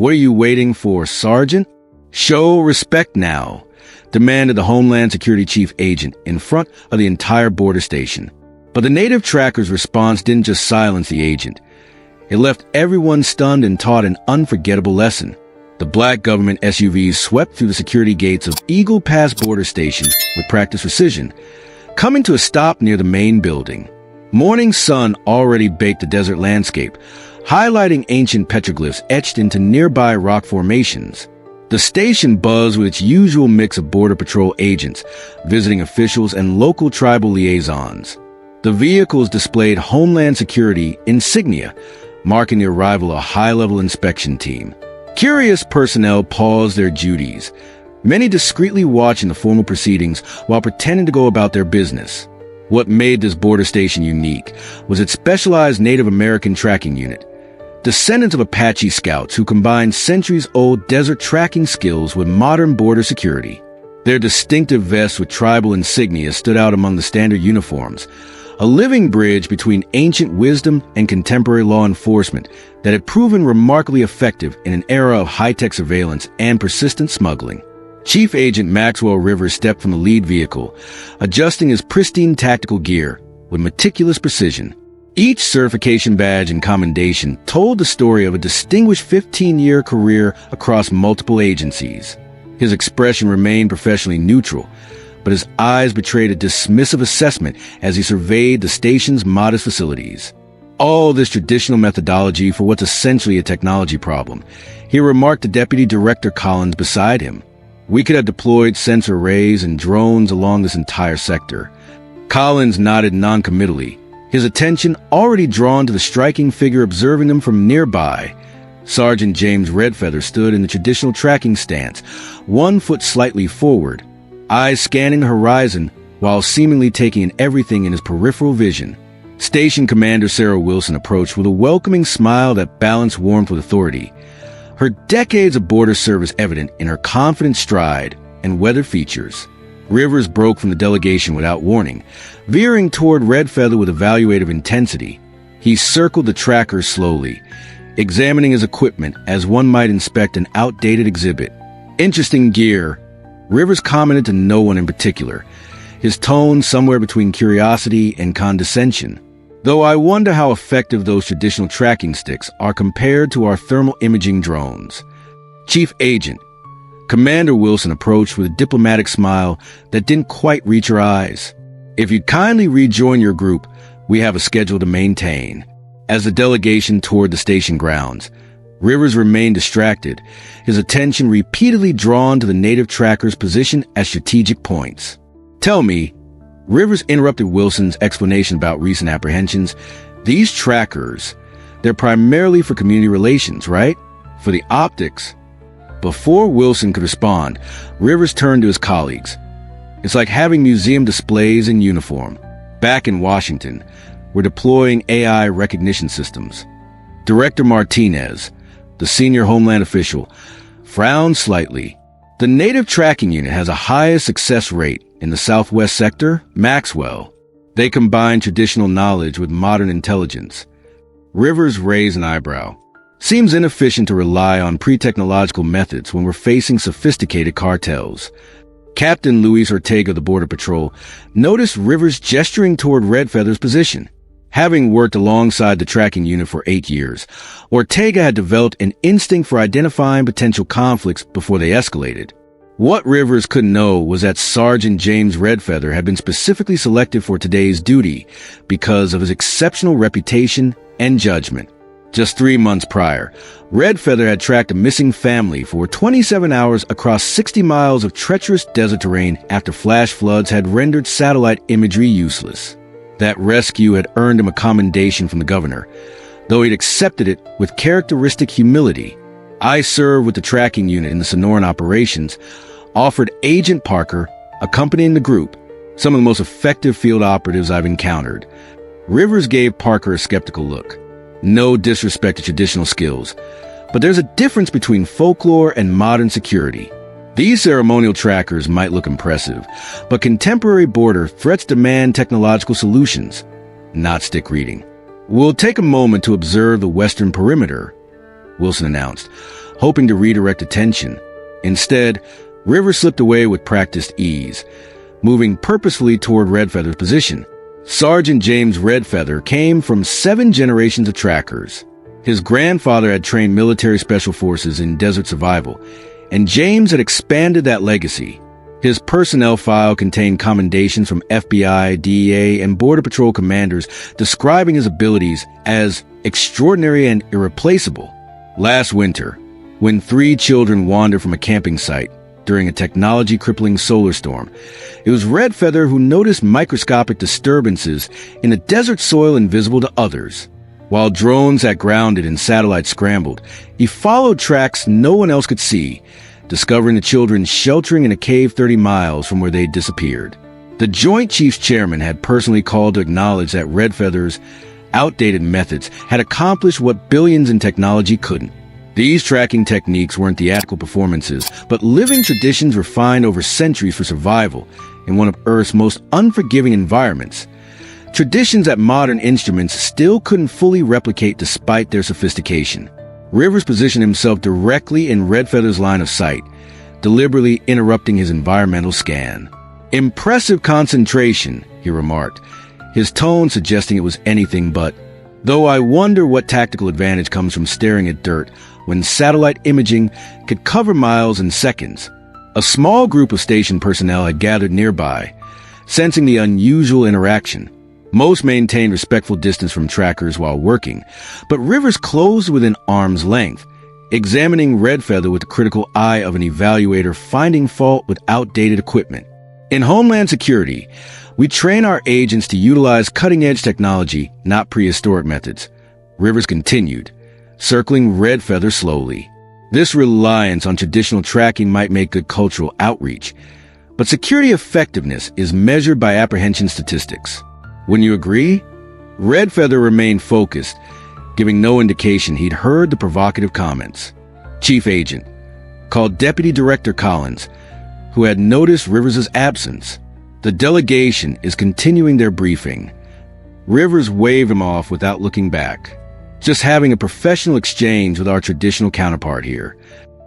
What are you waiting for, Sergeant? Show respect now, demanded the Homeland Security Chief Agent in front of the entire border station. But the native tracker's response didn't just silence the agent. It left everyone stunned and taught an unforgettable lesson. The black government SUVs swept through the security gates of Eagle Pass border station with practiced precision, coming to a stop near the main building. Morning sun already baked the desert landscape, highlighting ancient petroglyphs etched into nearby rock formations. The station buzzed with its usual mix of Border Patrol agents, visiting officials, and local tribal liaisons. The vehicles displayed Homeland Security insignia, marking the arrival of a high-level inspection team. Curious personnel paused their duties, many discreetly watching the formal proceedings while pretending to go about their business. What made this border station unique was its specialized Native American tracking unit, descendants of Apache scouts who combined centuries-old desert tracking skills with modern border security. Their distinctive vests with tribal insignia stood out among the standard uniforms, a living bridge between ancient wisdom and contemporary law enforcement that had proven remarkably effective in an era of high-tech surveillance and persistent smuggling. Chief Agent Maxwell Rivers stepped from the lead vehicle, adjusting his pristine tactical gear with meticulous precision. Each certification badge and commendation told the story of a distinguished 15-year career across multiple agencies. His expression remained professionally neutral, but his eyes betrayed a dismissive assessment as he surveyed the station's modest facilities. All this traditional methodology for what's essentially a technology problem, he remarked to Deputy Director Collins beside him. We could have deployed sensor arrays and drones along this entire sector. Collins nodded noncommittally, his attention already drawn to the striking figure observing them from nearby. Sergeant James Redfeather stood in the traditional tracking stance, 1 foot slightly forward, eyes scanning the horizon while seemingly taking in everything in his peripheral vision. Station Commander Sarah Wilson approached with a welcoming smile that balanced warmth with authority, her decades of border service evident in her confident stride and weathered features. Rivers broke from the delegation without warning, veering toward Redfeather with evaluative intensity. He circled the tracker slowly, examining his equipment as one might inspect an outdated exhibit. Interesting gear, Rivers commented to no one in particular, his tone somewhere between curiosity and condescension. Though I wonder how effective those traditional tracking sticks are compared to our thermal imaging drones. Chief Agent, Commander Wilson approached with a diplomatic smile that didn't quite reach her eyes. If you'd kindly rejoin your group, we have a schedule to maintain. As the delegation toured the station grounds, Rivers remained distracted, his attention repeatedly drawn to the native tracker's position at strategic points. Tell me, Rivers interrupted Wilson's explanation about recent apprehensions, these trackers, they're primarily for community relations, right? For the optics. Before Wilson could respond, Rivers turned to his colleagues. It's like having museum displays in uniform. Back in Washington, we're deploying AI recognition systems. Director Martinez, the senior Homeland official, frowned slightly. The native tracking unit has a highest success rate in the Southwest sector, Maxwell. They combine traditional knowledge with modern intelligence. Rivers raised an eyebrow. Seems inefficient to rely on pre-technological methods when we're facing sophisticated cartels. Captain Luis Ortega of the Border Patrol noticed Rivers gesturing toward Redfeather's position. Having worked alongside the tracking unit for 8 years, Ortega had developed an instinct for identifying potential conflicts before they escalated. What Rivers couldn't know was that Sergeant James Redfeather had been specifically selected for today's duty because of his exceptional reputation and judgment. Just 3 months prior, Redfeather had tracked a missing family for 27 hours across 60 miles of treacherous desert terrain after flash floods had rendered satellite imagery useless. That rescue had earned him a commendation from the governor, though he'd accepted it with characteristic humility. I served with the tracking unit in the Sonoran operations, offered Agent Parker, accompanying the group, some of the most effective field operatives I've encountered. Rivers gave Parker a skeptical look. No disrespect to traditional skills, but there's a difference between folklore and modern security. These ceremonial trackers might look impressive, but contemporary border threats demand technological solutions, not stick reading. We'll take a moment to observe the western perimeter, Wilson announced, hoping to redirect attention. Instead, Rivers slipped away with practiced ease, moving purposefully toward Redfeather's position. Sergeant James Redfeather came from 7 generations of trackers. His grandfather had trained military special forces in desert survival, and James had expanded that legacy. His personnel file contained commendations from FBI, DEA, and Border Patrol commanders describing his abilities as extraordinary and irreplaceable. Last winter, when 3 children wandered from a camping site during a technology-crippling solar storm, it was Redfeather who noticed microscopic disturbances in the desert soil invisible to others. While drones had grounded and satellites scrambled, he followed tracks no one else could see, discovering the children sheltering in a cave 30 miles from where they'd disappeared. The Joint Chiefs Chairman had personally called to acknowledge that Redfeather's outdated methods had accomplished what billions in technology couldn't. These tracking techniques weren't theatrical performances, but living traditions refined over centuries for survival in one of Earth's most unforgiving environments. Traditions that modern instruments still couldn't fully replicate despite their sophistication. Rivers positioned himself directly in Redfeather's line of sight, deliberately interrupting his environmental scan. "Impressive concentration," he remarked, his tone suggesting it was anything but. "Though I wonder what tactical advantage comes from staring at dirt when satellite imaging could cover miles in seconds." A small group of station personnel had gathered nearby, sensing the unusual interaction. Most maintained respectful distance from trackers while working, but Rivers closed within arm's length, examining Redfeather with the critical eye of an evaluator finding fault with outdated equipment. "In Homeland Security, we train our agents to utilize cutting-edge technology, not prehistoric methods," Rivers continued, circling Redfeather slowly. "This reliance on traditional tracking might make good cultural outreach, but security effectiveness is measured by apprehension statistics. Wouldn't you agree?" Redfeather remained focused, giving no indication he'd heard the provocative comments. Chief Agent called Deputy Director Collins, who had noticed Rivers' absence. "The delegation is continuing their briefing." Rivers waved him off without looking back. "Just having a professional exchange with our traditional counterpart here."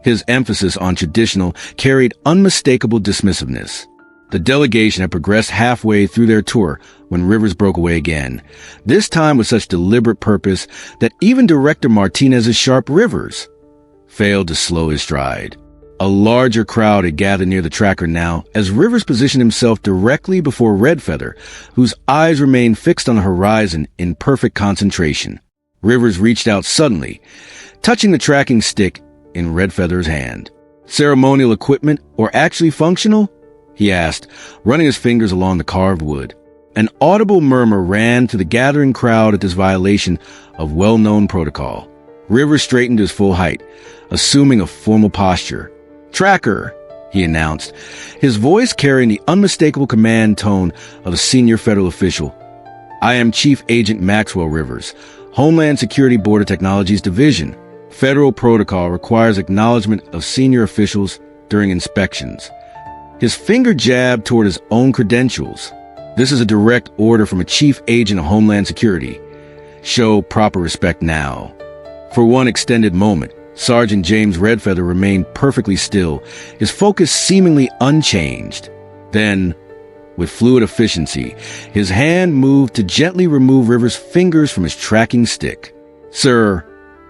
His emphasis on traditional carried unmistakable dismissiveness. The delegation had progressed halfway through their tour when Rivers broke away again, this time with such deliberate purpose that even Director Martinez's sharp Rivers failed to slow his stride. A larger crowd had gathered near the tracker now as Rivers positioned himself directly before Redfeather, whose eyes remained fixed on the horizon in perfect concentration. Rivers reached out suddenly, touching the tracking stick in Redfeather's hand. "Ceremonial equipment, or actually functional?" he asked, running his fingers along the carved wood. An audible murmur ran through the gathering crowd at this violation of well-known protocol. Rivers straightened to his full height, assuming a formal posture. "Tracker," he announced, his voice carrying the unmistakable command tone of a senior federal official. "I am Chief Agent Maxwell Rivers, Homeland Security Border Technologies Division. Federal protocol requires acknowledgement of senior officials during inspections." His finger jabbed toward his own credentials. "This is a direct order from a chief agent of Homeland Security. Show proper respect now." For one extended moment, Sergeant James Redfeather remained perfectly still, his focus seemingly unchanged. Then, with fluid efficiency, his hand moved to gently remove Rivers' fingers from his tracking stick. "Sir,"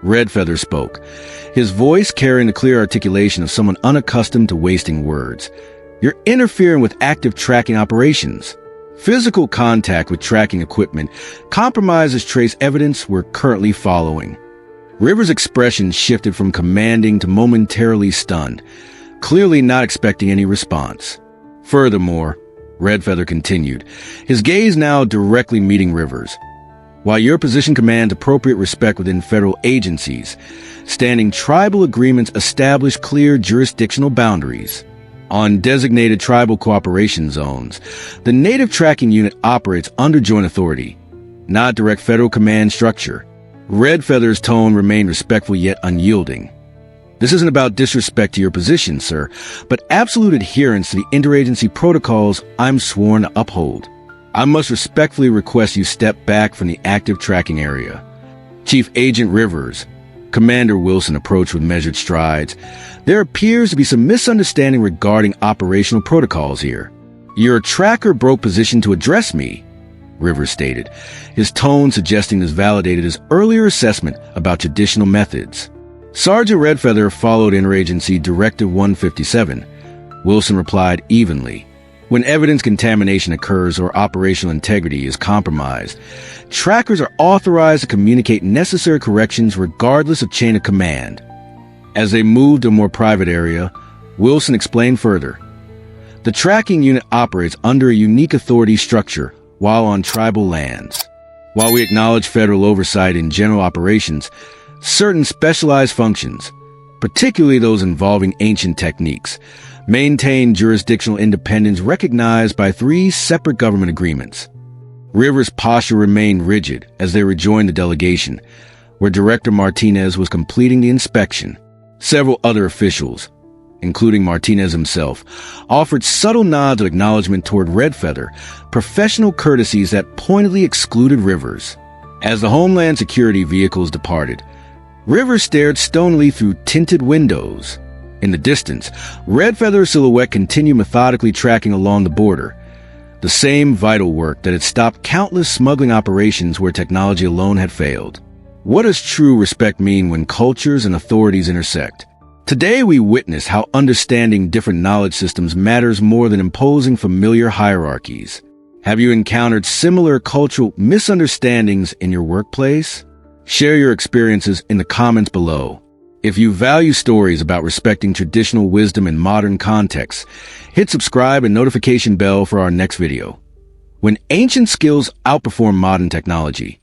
Redfeather spoke, his voice carrying the clear articulation of someone unaccustomed to wasting words. "You're interfering with active tracking operations. Physical contact with tracking equipment compromises trace evidence we're currently following." Rivers' expression shifted from commanding to momentarily stunned, clearly not expecting any response. "Furthermore," Redfeather continued, his gaze now directly meeting Rivers, "while your position commands appropriate respect within federal agencies, standing tribal agreements establish clear jurisdictional boundaries. On designated tribal cooperation zones, the Native Tracking Unit operates under joint authority, not direct federal command structure." Redfeather's tone remained respectful yet unyielding. "This isn't about disrespect to your position, sir, but absolute adherence to the interagency protocols I'm sworn to uphold. I must respectfully request you step back from the active tracking area." "Chief Agent Rivers," Commander Wilson approached with measured strides. There appears to be some misunderstanding regarding operational protocols here. Your tracker broke position to address me, Rivers stated, his tone suggesting this validated his earlier assessment about traditional methods. Sergeant Redfeather followed Interagency Directive 157. Wilson replied evenly. When evidence contamination occurs or operational integrity is compromised, trackers are authorized to communicate necessary corrections regardless of chain of command. As they moved to a more private area, Wilson explained further. The tracking unit operates under a unique authority structure while on tribal lands. While we acknowledge federal oversight in general operations, certain specialized functions, particularly those involving ancient techniques, maintain jurisdictional independence recognized by 3 separate government agreements. Rivers' posture remained rigid as they rejoined the delegation, where Director Martinez was completing the inspection. Several other officials, including Martinez himself, offered subtle nods of acknowledgement toward Redfeather, professional courtesies that pointedly excluded Rivers. As the Homeland security vehicles departed, Rivers stared stonily through tinted windows. In the distance, Redfeather's silhouette continued methodically tracking along the border, the same vital work that had stopped countless smuggling operations where technology alone had failed. What does true respect mean when cultures and authorities intersect? Today we witness how understanding different knowledge systems matters more than imposing familiar hierarchies. Have you encountered similar cultural misunderstandings in your workplace? Share your experiences in the comments below. If you value stories about respecting traditional wisdom in modern contexts, hit subscribe and notification bell for our next video. When ancient skills outperform modern technology,